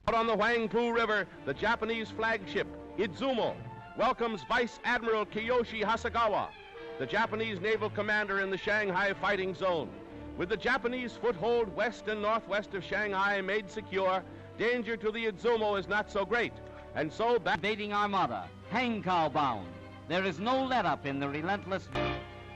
Out on the Huangpu River, the Japanese flagship, Izumo, welcomes Vice Admiral Kiyoshi Hasegawa, the Japanese naval commander in the Shanghai fighting zone. With the Japanese foothold west and northwest of Shanghai made secure, danger to the Izumo is not so great. And so, invading armada, Hankow bound. There is no let-up in the relentless.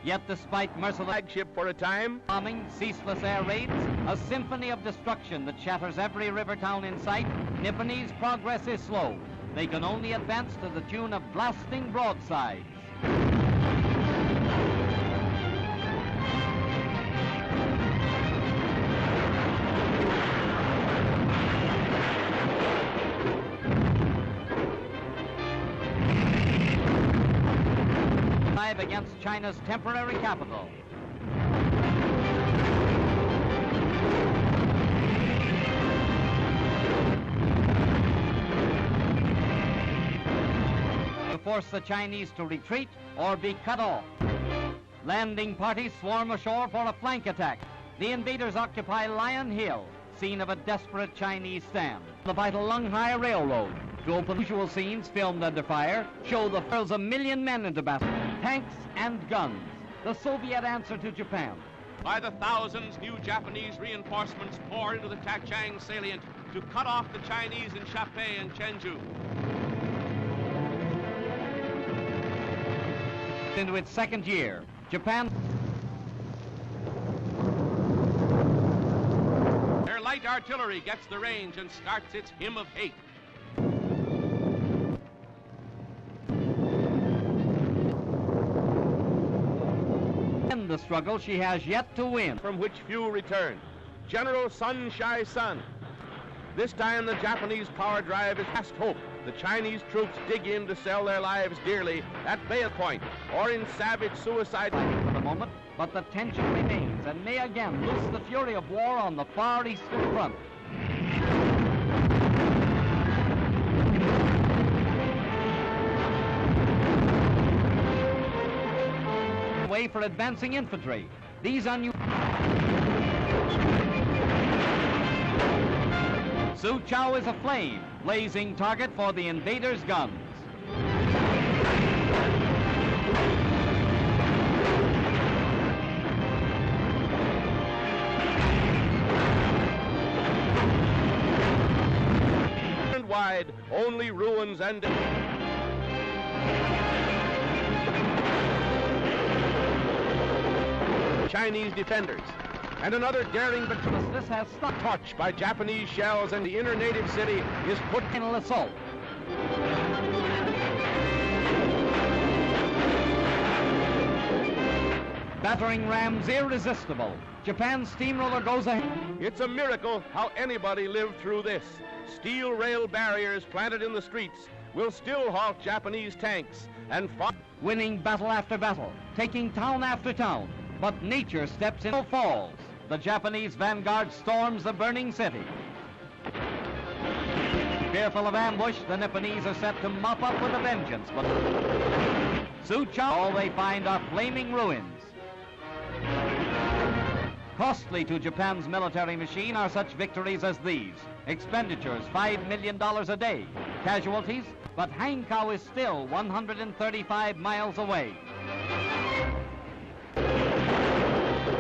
Yet despite merciless flagship for a time, bombing, ceaseless air raids, a symphony of destruction that shatters every river town in sight, Nipponese progress is slow. They can only advance to the tune of blasting broadsides. Against China's temporary capital. To force the Chinese to retreat or be cut off. Landing parties swarm ashore for a flank attack. The invaders occupy Lion Hill, scene of a desperate Chinese stand. The vital Lunghai Railroad. To open usual scenes filmed under fire, show the hurls a million men into battle. Tanks and guns, the Soviet answer to Japan. By the thousands, new Japanese reinforcements pour into the Tachang salient to cut off the Chinese in Shapei and Chenju. Into its second year, Japan. Their light artillery gets the range and starts its hymn of hate. The struggle she has yet to win, from which few return. General Sun Shai-sun. This time the Japanese power drive is past hope. The Chinese troops dig in to sell their lives dearly at Bay Point or in savage suicide for the moment, but the tension remains and may again loose the fury of war on the far eastern front. Way for advancing infantry. These Suchow is aflame, blazing target for the invaders' guns. And wide, only ruins and Chinese defenders. And another daring but this has stuck touched by Japanese shells, and the inner native city is put in an assault. Battering rams irresistible. Japan's steamroller goes ahead. It's a miracle how anybody lived through this. Steel rail barriers planted in the streets will still halt Japanese tanks and winning battle after battle, taking town after town. But nature steps in, falls. The Japanese vanguard storms the burning city. Fearful of ambush, the Nipponese are set to mop up with a vengeance. But Suchow, all they find are flaming ruins. Costly to Japan's military machine are such victories as these. Expenditures, $5 million a day. Casualties, but Hankow is still 135 miles away.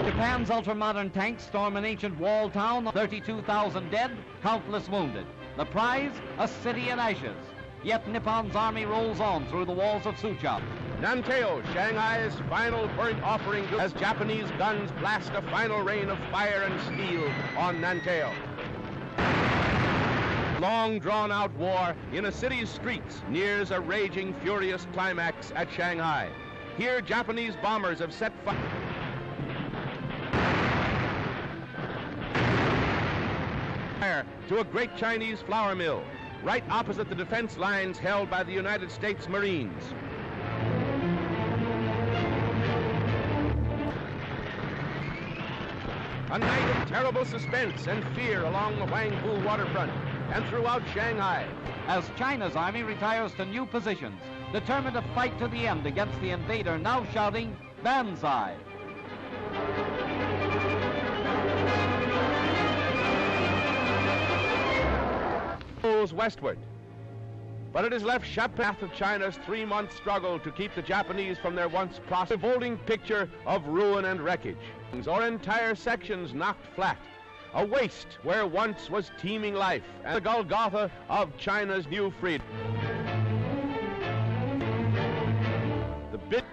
Japan's ultra-modern tanks storm an ancient wall town, 32,000 dead, countless wounded. The prize, a city in ashes. Yet Nippon's army rolls on through the walls of Suchow. Nanteo, Shanghai's final burnt offering as Japanese guns blast a final rain of fire and steel on Nanteo. Long drawn-out war in a city's streets nears a raging, furious climax at Shanghai. Here, Japanese bombers have set fire to a great Chinese flour mill, right opposite the defense lines held by the United States Marines. A night of terrible suspense and fear along the Huangpu waterfront and throughout Shanghai. As China's army retires to new positions, determined to fight to the end against the invader, now shouting, Banzai! flows westward. But it has left path of China's 3-month struggle to keep the Japanese from their once prosperous, revolting picture of ruin and wreckage, or entire sections knocked flat, a waste where once was teeming life, and the Golgotha of China's new freedom.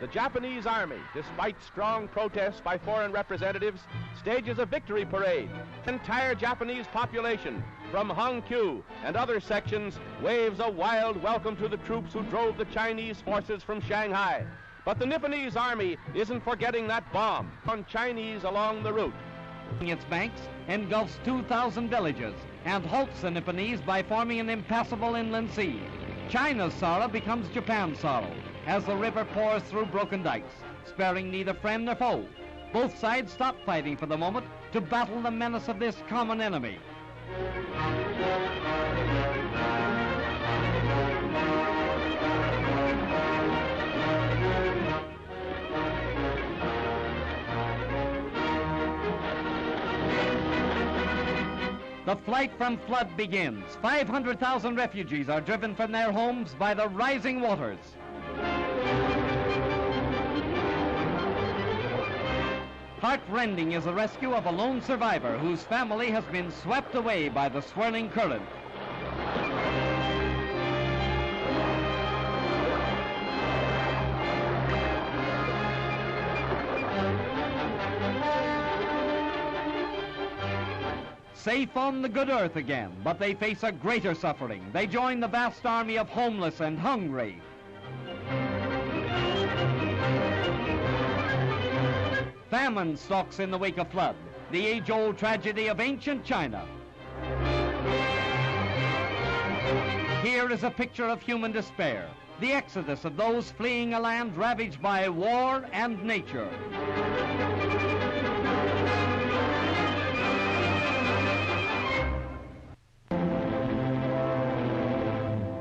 The Japanese army, despite strong protests by foreign representatives, stages a victory parade. The entire Japanese population, from Hongqiu and other sections, waves a wild welcome to the troops who drove the Chinese forces from Shanghai. But the Nipponese army isn't forgetting that bomb on Chinese along the route. Its banks engulfs 2,000 villages and halts the Nipponese by forming an impassable inland sea. China's sorrow becomes Japan's sorrow as the river pours through broken dikes, sparing neither friend nor foe. Both sides stop fighting for the moment to battle the menace of this common enemy. The flight from flood begins. 500,000 refugees are driven from their homes by the rising waters. Heart-rending is the rescue of a lone survivor whose family has been swept away by the swirling current. Safe on the good earth again, but they face a greater suffering. They join the vast army of homeless and hungry. Famine stalks in the wake of flood, the age-old tragedy of ancient China. Here is a picture of human despair, the exodus of those fleeing a land ravaged by war and nature.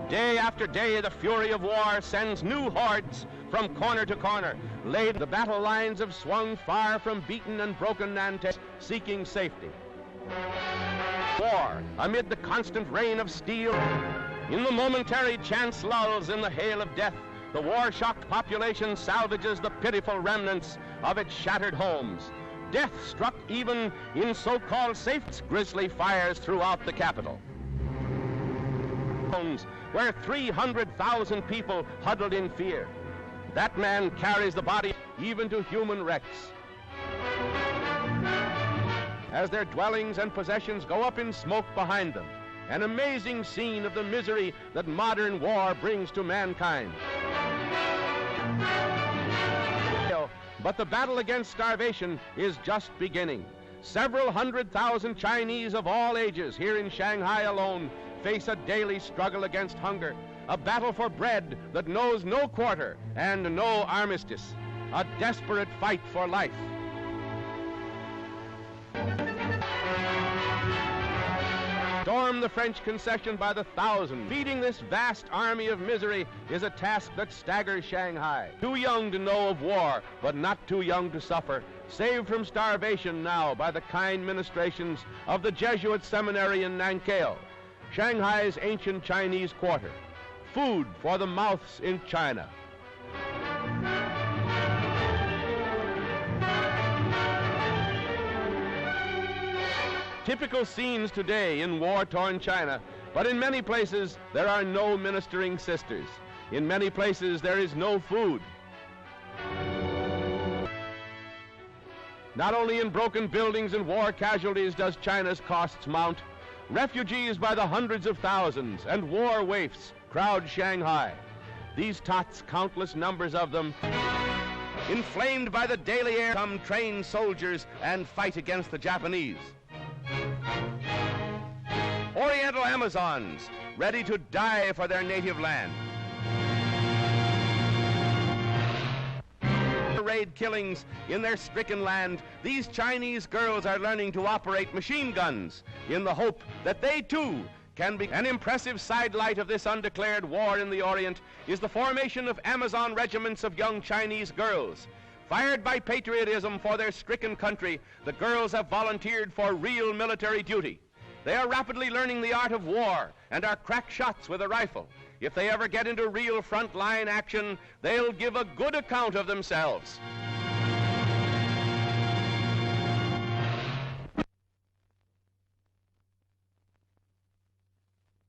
Day after day, the fury of war sends new hordes from corner to corner. The battle lines have swung far from beaten and broken Nantes, seeking safety. War, amid the constant rain of steel, in the momentary chance lulls in the hail of death, the war-shocked population salvages the pitiful remnants of its shattered homes. Death struck even in so-called safe grisly fires throughout the capital, where 300,000 people huddled in fear. That man carries the body even to human wrecks. As their dwellings and possessions go up in smoke behind them, an amazing scene of the misery that modern war brings to mankind. But the battle against starvation is just beginning. Several 100,000 Chinese of all ages here in Shanghai alone face a daily struggle against hunger, a battle for bread that knows no quarter and no armistice, a desperate fight for life. Storm the French concession by the thousand. Feeding this vast army of misery is a task that staggers Shanghai. Too young to know of war, but not too young to suffer. Saved from starvation now by the kind ministrations of the Jesuit seminary in Nankeil, Shanghai's ancient Chinese quarter. Food for the mouths in China. Typical scenes today in war-torn China, but in many places there are no ministering sisters. In many places there is no food. Not only in broken buildings and war casualties does China's costs mount. Refugees by the hundreds of thousands and war waifs crowd Shanghai. These tots, countless numbers of them, inflamed by the daily air, come trained soldiers and fight against the Japanese. Oriental Amazons, ready to die for their native land. Raid killings in their stricken land, these Chinese girls are learning to operate machine guns in the hope that they too can be. An impressive sidelight of this undeclared war in the Orient is the formation of Amazon regiments of young Chinese girls. Fired by patriotism for their stricken country, the girls have volunteered for real military duty. They are rapidly learning the art of war and are crack shots with a rifle. If they ever get into real front-line action, they'll give a good account of themselves.